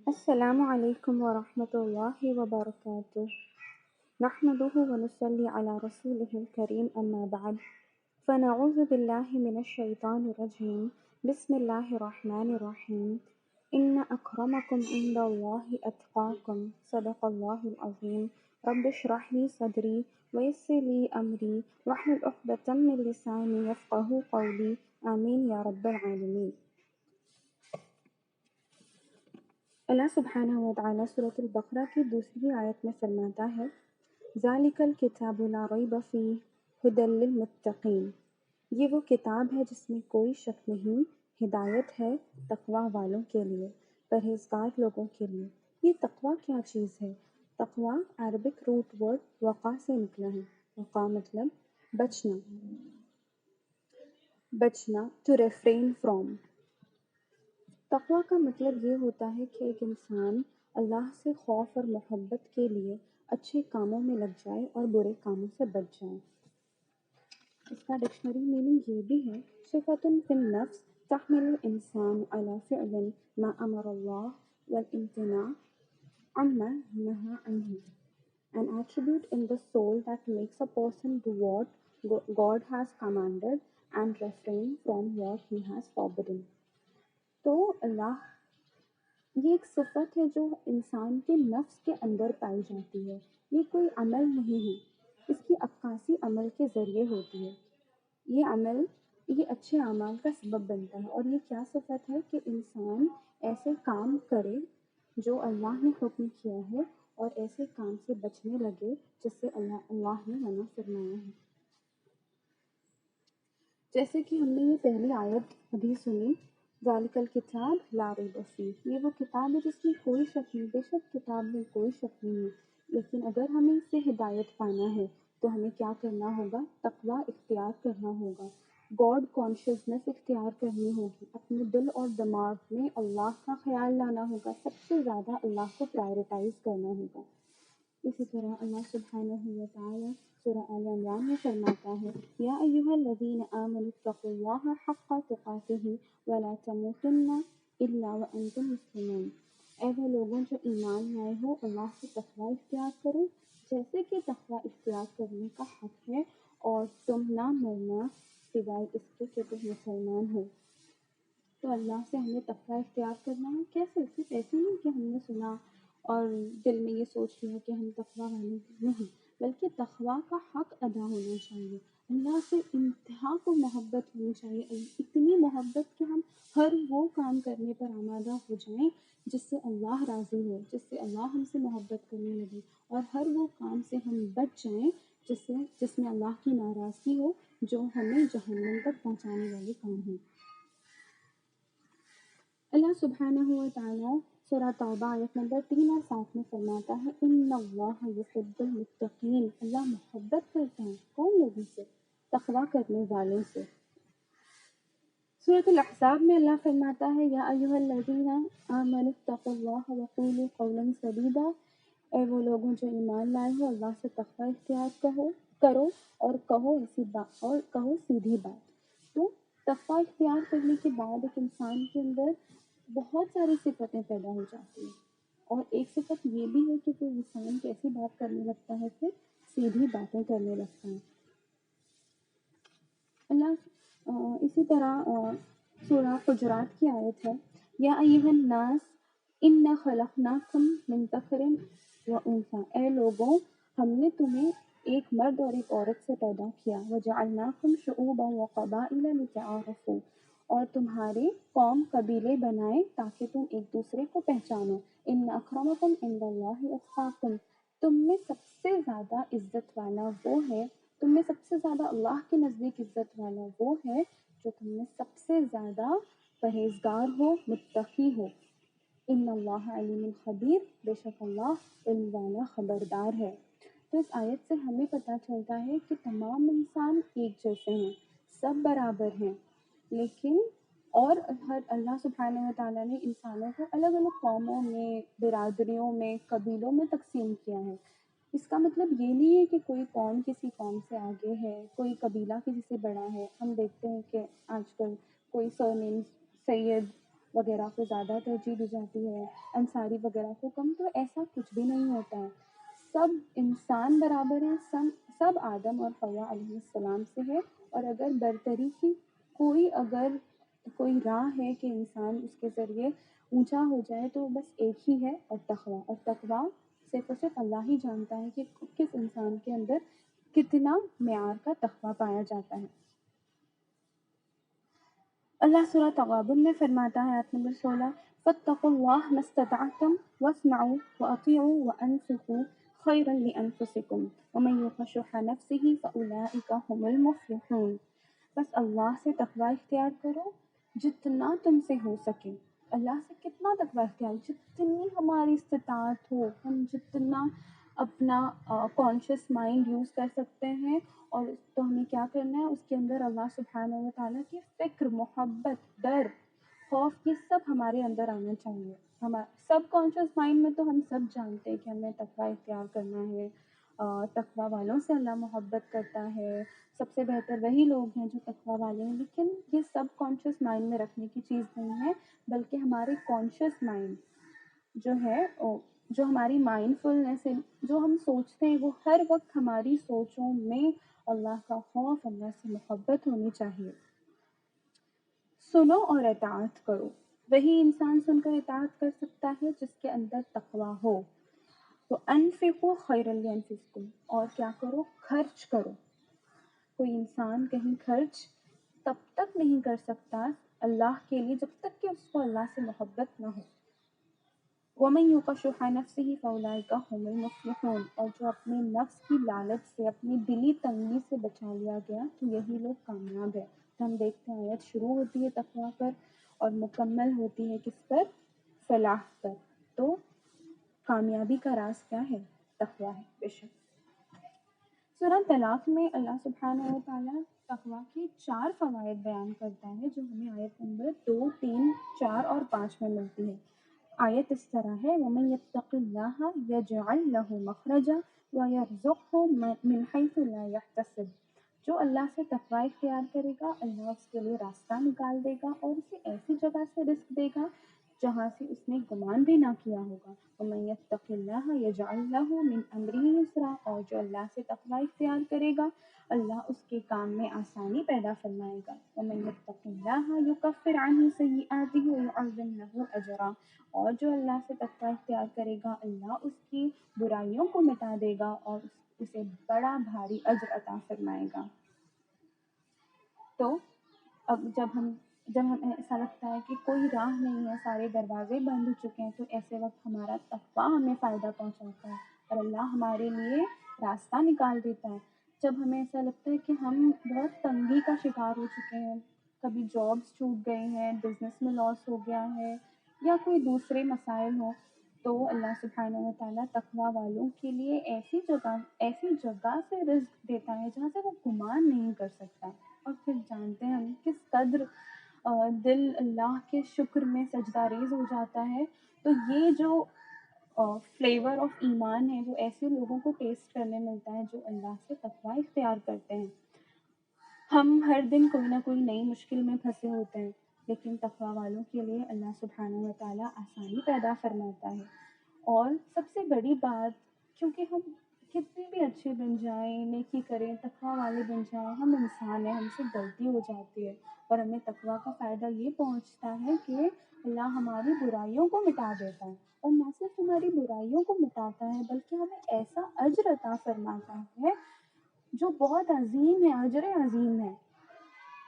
السلام علیکم ورحمۃ اللہ وبرکاتہ نحمده ونصلي على رسوله الكريم أما بعد فنعوذ بالله من الشيطان الرجيم بسم الله الرحمن الرحيم إن أكرمكم عند الله أتقاكم صدق الله العظيم رب اشرح لي صدري ويسر لي أمري واحلل عقدة من لساني يفقهوا قولي آمين يا رب العالمين۔ اللہ سبحانہ و تعالیٰ سورۃ البقرہ کی دوسری آیت میں فرماتا ہے ذالک الکتاب لا ریب فیہ ھدی للمتقین، یہ وہ کتاب ہے جس میں کوئی شک نہیں، ہدایت ہے تقویٰ والوں کے لیے، پرہیزگار لوگوں کے لیے۔ یہ تقویٰ کیا چیز ہے؟ تقویٰ عربک روٹ ورڈ وقا سے نکلا ہے۔ وقا مطلب بچنا ٹو ریفرین فرام۔ تقویٰ کا مطلب یہ ہوتا ہے کہ ایک انسان اللہ سے خوف اور محبت کے لیے اچھے کاموں میں لگ جائے اور برے کاموں سے بچ جائے۔ اس کا ڈکشنری میننگ یہ بھی ہے صفۃ فی النفس تحمل الانسان علی فعل ما امر اللہ والامتناع عما نہی عنہ۔ An attribute in the soul that makes a person do what God has commanded and refrain from what he has forbidden۔ تو یہ ایک صفت ہے جو انسان کے نفس کے اندر پائی جاتی ہے۔ یہ کوئی عمل نہیں ہے، اس کی عکاسی عمل کے ذریعے ہوتی ہے۔ یہ عمل یہ اچھے اعمال کا سبب بنتا ہے، اور یہ کیا صفت ہے کہ انسان ایسے کام کرے جو اللہ نے حکم کیا ہے اور ایسے کام سے بچنے لگے جس سے اللہ نے منع فرمایا ہے۔ جیسے کہ ہم نے یہ پہلی آیت ابھی سنی ذالک الکتاب لا ریب فیہ، یہ وہ کتاب ہے جس میں کوئی شک نہیں۔ بے شک کتاب میں کوئی شک نہیں ہے، لیکن اگر ہمیں اس سے ہدایت پانا ہے تو ہمیں کیا کرنا ہوگا؟ تقویٰ اختیار کرنا ہوگا، گاڈ کانشیسنس اختیار کرنی ہوگی، اپنے دل اور دماغ میں اللہ کا خیال لانا ہوگا، سب سے زیادہ اللہ کو پرائرٹائز کرنا ہوگا۔ اسی طرح اللہ سبحانہ و تعالیٰ سورہ آل عمران میں فرماتا ہے یا ایھا الذین آمنوا اتقوا اللہ حق تقاتہ ولا تموتن الا وانتم مسلمون۔ اے وہ لوگوں جو ایمان لائے ہو، اللہ سے تقویٰ اختیار کرو جیسے کہ تقویٰ اختیار کرنے کا حق ہے، اور تم نہ مرنا سوائے اس کے کہ تم مسلمان ہو۔ تو اللہ سے ہمیں تقویٰ اختیار کرنا ہے۔ کیسے؟ صرف ایسے نہیں کہ ہم نے سنا اور دل میں یہ سوچ لیا کہ ہم تقویٰ والے نہیں، بلکہ تقویٰ کا حق ادا ہونا چاہیے۔ اللہ سے انتہا کو محبت ہونی چاہیے، اتنی محبت کہ ہم ہر وہ کام کرنے پر آمادہ ہو جائیں جس سے اللہ راضی ہو، جس سے اللہ ہم سے محبت کرنے لگے، اور ہر وہ کام سے ہم بچ جائیں جس میں اللہ کی ناراضگی ہو، جو ہمیں جہنم تک پہنچانے والے کام ہیں۔ اللہ سبحانہ و تعالیٰ سورہ توبہ آیت نمبر 3 اور 7 میں فرماتا ہے ان اللہ یحب المتقین، اللہ محبت کرتا ہے کون لوگوں سے؟ تقویٰ کرنے والوں سے۔ سورۃ الاحزاب میں اللہ فرماتا ہے یا ایھا الذین آمنوا اتقوا اللہ وقولوا قولا سدیدا، اے وہ لوگوں جو ایمان لائے ہو، اللہ سے تقویٰ اختیار کرو اور کہو سیدھی بات۔ تو تقویٰ اختیار کرنے کے بعد ایک انسان کے اندر بہت ساری صفتیں پیدا ہو جاتی ہیں، اور ایک صفت یہ بھی ہے کہ کوئی انسان کیسی بات کرنے لگتا ہے؟ پھر سیدھی باتیں کرنے لگتا ہے۔ اللہ اسی طرح سورہ حجرات کی آیت ہے یا ایھا الناس انا خلقناکم من ذکر و انثی، اے لوگوں ہم نے تمہیں ایک مرد اور ایک عورت سے پیدا کیا، وجعلناکم شعوبا وقبائل لتعارفوا، اور تمہارے قوم قبیلے بنائے تاکہ تم ایک دوسرے کو پہچانو۔ ان اکرمکم عند اللہ اتقاکم، تم میں سب سے زیادہ عزت والا وہ ہے، تم میں سب سے زیادہ اللہ کے نزدیک عزت والا وہ ہے جو تم میں سب سے زیادہ پرہیزگار ہو، متقی ہو۔ ان اللہ علیم خبیر، بے شک اللہ علم والا خبردار ہے۔ تو اس آیت سے ہمیں پتہ چلتا ہے کہ تمام انسان ایک جیسے ہیں، سب برابر ہیں، لیکن اور اللہ سبحانہ و تعالیٰ نے انسانوں کو الگ الگ قوموں میں، برادریوں میں، قبیلوں میں تقسیم کیا ہے۔ اس کا مطلب یہ نہیں ہے کہ کوئی قوم کسی قوم سے آگے ہے، کوئی قبیلہ کسی سے بڑا ہے۔ ہم دیکھتے ہیں کہ آج کل کوئی سرنیم سید وغیرہ کو زیادہ ترجیح دی جاتی ہے، انصاری وغیرہ کو کم، تو ایسا کچھ بھی نہیں ہوتا ہے۔ سب انسان برابر ہیں، سب آدم اور حوا علیہ السلام سے ہے، اور اگر برتری کی اگر کوئی راہ ہے کہ انسان اس کے ذریعے اونچا ہو جائے تو بس ایک ہی ہے، اور تقویٰ صرف اور صرف اللہ ہی جانتا ہے کہ کس انسان کے اندر کتنا معیار کا تقویٰ پایا جاتا ہے۔ اللہ سورہ تغابن میں فرماتا ہے آیت نمبر 16، فَاتَّقُوا اللَّهَ مَا اسْتَطَعْتُمْ وَاسْمَعُوا وَأَطِيعُوا وَأَنفِقُوا خَيْرًا لِأَنفُسِكُمْ وَمَن يُوقَ شُحَّ نَفْسِهِ فَأُولَٰئِكَ هُمُ الْمُفْلِحُونَ۔ بس اللہ سے تقویٰ اختیار کرو جتنا تم سے ہو سکے۔ اللہ سے کتنا تقویٰ اختیار، جتنی ہماری استطاعت ہو، ہم جتنا اپنا کانشیس مائنڈ یوز کر سکتے ہیں، اور تو ہمیں کیا کرنا ہے، اس کے اندر اللہ سبحانہ و تعالیٰ کی فکر، محبت، ڈر، خوف، یہ سب ہمارے اندر آنا چاہیے۔ سب کانشیس مائنڈ میں تو ہم سب جانتے ہیں کہ ہمیں تقویٰ اختیار کرنا ہے، تقویٰ والوں سے اللہ محبت کرتا ہے، سب سے بہتر وہی لوگ ہیں جو تقویٰ والے ہیں، لیکن یہ سب کانشیس مائنڈ میں رکھنے کی چیز نہیں ہے، بلکہ ہمارے کانشیس مائنڈ جو ہے، جو ہماری مائنڈ فلنس ہے، جو ہم سوچتے ہیں، وہ ہر وقت ہماری سوچوں میں اللہ کا خوف، اللہ سے محبت ہونی چاہیے۔ سنو اور اطاعت کرو، وہی انسان سن کر اطاعت کر سکتا ہے جس کے اندر تقویٰ ہو۔ تو انفقوا خیرا لانفسکم، اور کیا کرو، خرچ کرو۔ کوئی انسان کہیں خرچ تب تک نہیں کر سکتا اللہ کے لیے جب تک کہ اس کو اللہ سے محبت نہ ہو۔ وَمَن يُوقَ شُحَّ نَفْسِهِ فَأُولَٰئِكَ هُمُ الْمُفْلِحُونَ، اور جو اپنے نفس کی لالچ سے، اپنی دلی تنگی سے بچا لیا گیا تو یہی لوگ کامیاب ہے۔ تو ہم دیکھتے ہیں آیت شروع ہوتی ہے تقویٰ پر اور مکمل ہوتی ہے کس پر؟ فلاح پر۔ تو کامیابی کا راز کیا ہے؟ تقویٰ ہے بے شک۔ سورہ طلاق میں اللہ سبحانہ و تعالیٰ تقویٰ کے 4 فوائد بیان کرتا ہے، جو ہمیں آیت نمبر 2، 3، 4 اور 5 میں ملتی ہے۔ آیت اس طرح ہے، وَمَن يَتَّقِ اللَّهَ يَجْعَل لَّهُ مَخْرَجًا وَيَرْزُقْهُ مِنْ حَيْثُ لَا يَحْتَسِبُ، جو اللہ سے تقویٰ اختیار کرے گا، اللہ اس کے لیے راستہ نکال دے گا اور اسے ایسی جگہ سے رزق دے گا جہاں سے اس نے گمان بھی نہ کیا ہوگا۔ وَمَن يَتَّقِ اللَّهَ يَجْعَل لَّهُ مِنْ أَمْرِهِ يُسْرًا، اور جو اللہ سے تقویٰ اختیار کرے گا، اللہ اس کے کام میں آسانی پیدا فرمائے گا۔ وَمَن يَتَّقِ اللَّهَ يُكَفِّرْ عَنْهُ سَيِّئَاتِهِ وَيُعَظِّمْ لَهُ أَجْرًا، اور جو اللہ سے تقویٰ اختیار کرے گا، اللہ اس کی برائیوں کو مٹا دے گا اور اسے بڑا بھاری اجر عطا فرمائے گا۔ تو اب جب ہمیں ایسا لگتا ہے کہ کوئی راہ نہیں ہے، سارے دروازے بند ہو چکے ہیں، تو ایسے وقت ہمارا تقویٰ ہمیں فائدہ پہنچاتا ہے اور اللہ ہمارے لیے راستہ نکال دیتا ہے۔ جب ہمیں ایسا لگتا ہے کہ ہم بہت تنگی کا شکار ہو چکے ہیں، کبھی جابس چھوٹ گئے ہیں، بزنس میں لاس ہو گیا ہے، یا کوئی دوسرے مسائل ہوں، تو اللہ سبحانہ و تعالیٰ تقویٰ والوں کے لیے ایسی جگہ سے رزق دیتا ہے جہاں سے وہ گمان نہیں کر سکتا۔ اور پھر جانتے ہیں ہم کس قدر دل اللہ کے شکر میں سجدہ ریز ہو جاتا ہے۔ تو یہ جو فلیور آف ایمان ہے وہ ایسے لوگوں کو ٹیسٹ کرنے ملتا ہے جو اللہ سے تقویٰ اختیار کرتے ہیں۔ ہم ہر دن کوئی نہ کوئی نئی مشکل میں پھنسے ہوتے ہیں، لیکن تقویٰ والوں کے لیے اللہ سبحانہ و تعالیٰ آسانی پیدا فرماتا ہے۔ اور سب سے بڑی بات، کیونکہ ہم کتنے بھی اچھے بن جائیں، نیکی کریں، تقویٰ والے بن جائیں، ہم انسان ہیں، ہم سے غلطی ہو جاتی ہے، اور ہمیں تقویٰ کا فائدہ یہ پہنچتا ہے کہ اللہ ہماری برائیوں کو مٹا دیتا ہے، اور نہ صرف ہماری برائیوں کو مٹاتا ہے بلکہ ہمیں ایسا اجر عطا فرماتا ہے جو بہت عظیم ہے، اجر عظیم ہے۔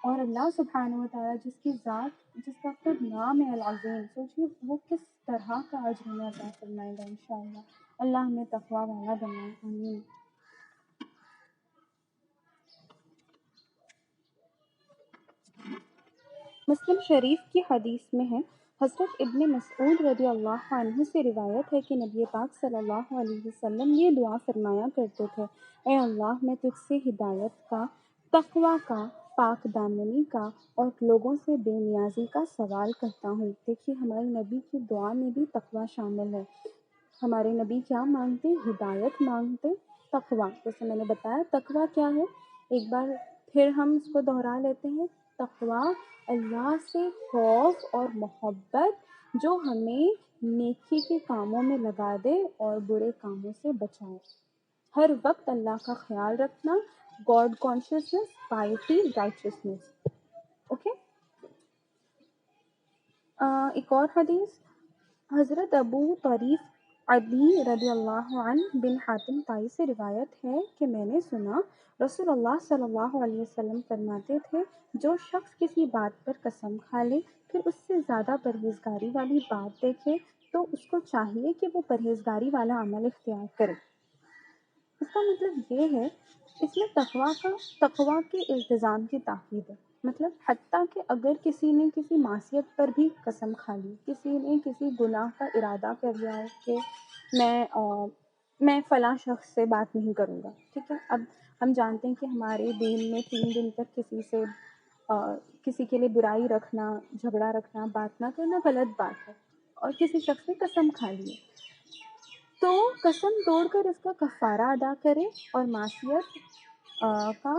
اور اللہ سبحانہ و تعالیٰ جس کا خود نام ہے العظیم، سوچیے وہ کس طرح کا اجر ہمیں عطا فرمائے گا انشاءاللہ۔ اللہ ہمیں تقویٰ والا بنائے، آمین۔ مسلم شریف کی حدیث میں ہے، حضرت ابن مسعود رضی اللہ عنہ سے روایت ہے کہ نبی پاک صلی اللہ علیہ وسلم یہ دعا فرمایا کرتے تھے، اے اللہ میں تجھ سے ہدایت کا، تقویٰ کا، پاک دامنی کا اور لوگوں سے بے نیازی کا سوال کرتا ہوں۔ دیکھیے ہمارے نبی کی دعا میں بھی تقویٰ شامل ہے۔ ہمارے نبی کیا مانگتے؟ ہدایت مانگتے، تقویٰ۔ جیسے میں نے بتایا تقویٰ کیا ہے، ایک بار پھر ہم اس کو دہرا لیتے ہیں۔ تقوی اللہ سے خوف اور محبت جو ہمیں نیکی کے کاموں میں لگا دے اور برے کاموں سے بچائے. ہر وقت اللہ کا خیال رکھنا، گاڈ کانشیسنس، پائٹی، رائچسنس. اوکے. ایک اور حدیث، حضرت ابو طریف عدی رضی اللہ عنہ بن حاتم طائی سے روایت ہے کہ میں نے سنا رسول اللہ صلی اللہ علیہ وسلم فرماتے تھے، جو شخص کسی بات پر قسم کھا لے پھر اس سے زیادہ پرہیزگاری والی بات دیکھے تو اس کو چاہیے کہ وہ پرہیزگاری والا عمل اختیار کرے. اس کا مطلب یہ ہے، اس میں تقوی کے التزام کی تاکید ہے. مطلب حتیٰ کہ اگر کسی نے کسی معصیت پر بھی قسم کھا لی، کسی نے کسی گناہ کا ارادہ کر لیا ہے کہ میں فلاں شخص سے بات نہیں کروں گا، ٹھیک ہے. اب ہم جانتے ہیں کہ ہمارے دین میں 3 دن تک کسی کے لیے برائی رکھنا، جھگڑا رکھنا، بات نہ کرنا غلط بات ہے، اور کسی شخص نے قسم کھا لی تو قسم توڑ کر اس کا کفارہ ادا کرے اور معصیت کا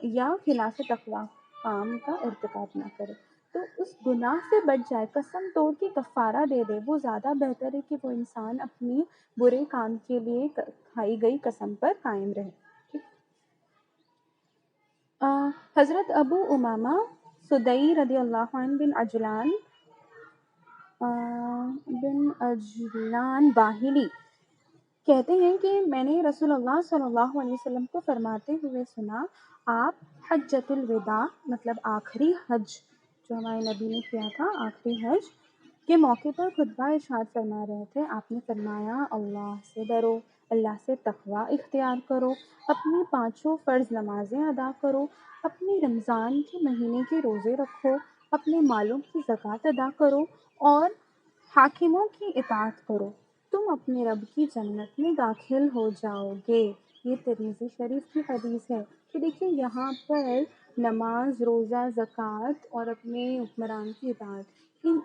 یا خلاف تقوی کام کا ارتکاب نہ کرے، تو اس گناہ سے بچ جائے، قسم توڑ کے کفارہ دے دے. وہ زیادہ بہتر ہے کہ وہ انسان اپنی برے کام کے لیے کھائی گئی قسم پر قائم رہے. حضرت ابو امامہ سدئی رضی اللہ عنہ بن اجلان باہلی کہتے ہیں کہ میں نے رسول اللہ صلی اللہ علیہ وسلم کو فرماتے ہوئے سنا، آپ حجۃ الوداع مطلب آخری حج جو ہمارے نبی نے کیا تھا، آخری حج کے موقع پر خطبہ ارشاد فرما رہے تھے. آپ نے فرمایا، اللہ سے ڈرو، اللہ سے تقوی اختیار کرو، اپنی 5 فرض نمازیں ادا کرو، اپنے رمضان کے مہینے کے روزے رکھو، اپنے مالوں کی زکوٰۃ ادا کرو اور حاکموں کی اطاعت کرو، تم اپنے رب کی جنت میں داخل ہو جاؤ گے. یہ ترمذی شریف کی حدیث ہے. تو دیکھیے یہاں پر نماز، روزہ، زکوٰۃ اور اپنے حکمران کی اطاعت،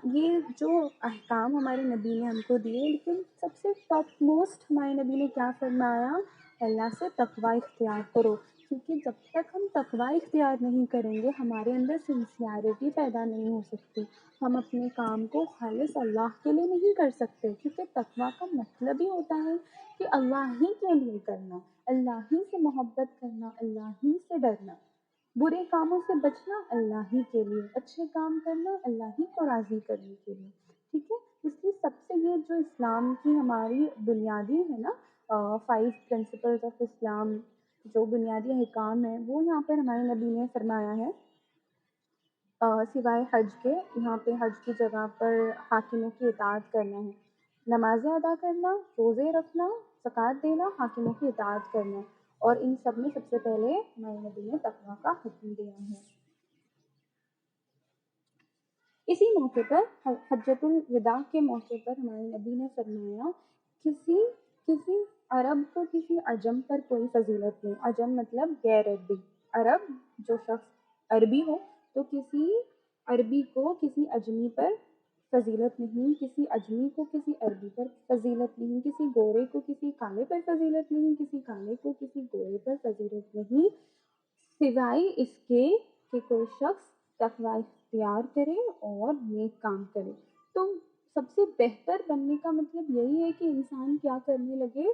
یہ جو احکام ہمارے نبی نے ہم کو دیے، لیکن سب سے ٹاپ موسٹ ہمارے نبی نے کیا فرمایا؟ اللہ سے تقوی اختیار کرو. کیونکہ جب تک ہم تقوی اختیار نہیں کریں گے ہمارے اندر سنسیئرٹی پیدا نہیں ہو سکتی. ہم اپنے کام کو خالص اللہ کے لیے نہیں کر سکتے، کیونکہ تقوی کا مطلب ہی ہوتا ہے کہ اللہ ہی کے لیے کرنا، اللہ ہی سے محبت کرنا، اللہ ہی سے ڈرنا، برے کاموں سے بچنا اللہ ہی کے لیے، اچھے کام کرنا اللہ ہی کو راضی کرنے کے لیے. ٹھیک ہے. اس لیے سب سے یہ جو اسلام کی ہماری بنیادی ہے نا 5 پرنسپلز آف اسلام، جو بنیادی احکام ہیں وہ یہاں پر ہمارے نبی نے فرمایا ہے. سوائے حج کے، یہاں پہ حج کی جگہ پر حاکموں کی اطاعت کرنا ہے، نمازیں ادا کرنا، روزے رکھنا، زکوٰۃ دینا، حاکموں کی اطاعت کرنا، اور ان سب میں سب سے پہلے ہمارے نبی نے تقویٰ کا حکم دیا ہے. اسی موقع پر حجۃ الوداع کے موقع پر ہمارے نبی نے فرمایا، کسی عرب کو کسی عجم پر کوئی فضیلت نہیں. عجم مطلب غیر عربی. عرب جو شخص عربی ہو تو کسی عربی کو کسی عجمی پر فضیلت نہیں، کسی عجمی کو کسی عربی پر فضیلت نہیں، کسی گورے کو کسی کالے پر فضیلت نہیں، کسی کالے کو کسی گورے پر فضیلت نہیں، سوائے اس کے کہ کوئی شخص تقوی اختیار کرے اور نیک کام کرے. تو سب سے بہتر بننے کا مطلب یہی ہے کہ انسان کیا کرنے لگے،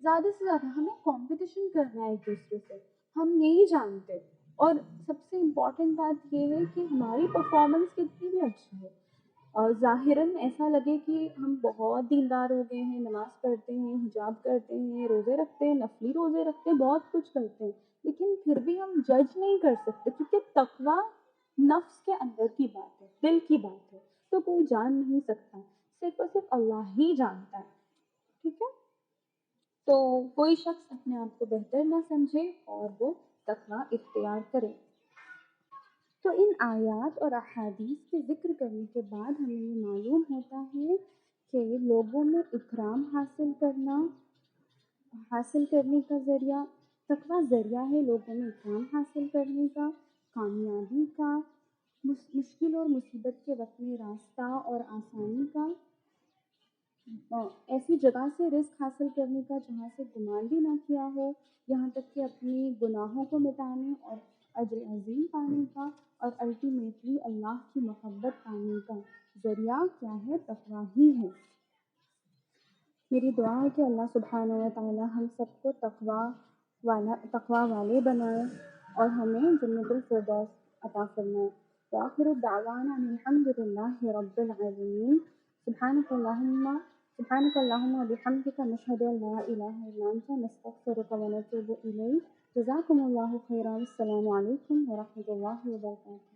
زیادہ سے زیادہ ہمیں کمپٹیشن کرنا ہے ایک دوسرے سے. ہم نہیں جانتے، اور سب سے امپورٹنٹ بات یہ ہے کہ ہماری پرفارمنس کتنی بھی اچھی ہے، اور ظاہراً ایسا لگے کہ ہم بہت دیندار ہو گئے ہیں، نماز پڑھتے ہیں، حجاب کرتے ہیں، روزے رکھتے ہیں، نفلی روزے رکھتے ہیں، بہت کچھ کرتے ہیں، لیکن پھر بھی ہم جج نہیں کر سکتے، کیونکہ تقویٰ نفس کے اندر کی بات ہے، دل کی بات ہے، تو کوئی جان نہیں سکتا، صرف اور صرف اللہ ہی جانتا ہے. ٹھیک ہے. تو کوئی شخص اپنے آپ کو بہتر نہ سمجھے اور وہ تقویٰ اختیار کرے. تو ان آیات اور احادیث کے ذکر کرنے کے بعد ہمیں یہ معلوم ہوتا ہے کہ لوگوں میں اکرام حاصل کرنے کا ذریعہ، تقویٰ ذریعہ ہے لوگوں میں اکرام حاصل کرنے کا، کامیابی کا، مشکل اور مصیبت کے وقت میں راستہ اور آسانی کا، ایسی جگہ سے رزق حاصل کرنے کا جہاں سے گمان بھی نہ کیا ہو، یہاں تک کہ اپنی گناہوں کو مٹانے اور اجر عظیم پانے کا اور الٹیمیٹلی اللہ کی محبت پانے کا ذریعہ کیا ہے؟ تقویٰ ہی ہے۔ میری دعا ہے کہ اللہ سبحانہ و تعالی ہم سب کو تقویٰ والے بنائے اور ہمیں جنت الفردوس عطا فرمائے۔ وآخر دعوانا ان الحمد للہ رب العالمین۔ سبحانک اللہم وبحمدک نشہد ان لا الہ الا انت نستغفرک ونتوب الیک۔ جزاکم اللہ خیرا۔ السلام علیکم ورحمۃ اللہ وبرکاتہ۔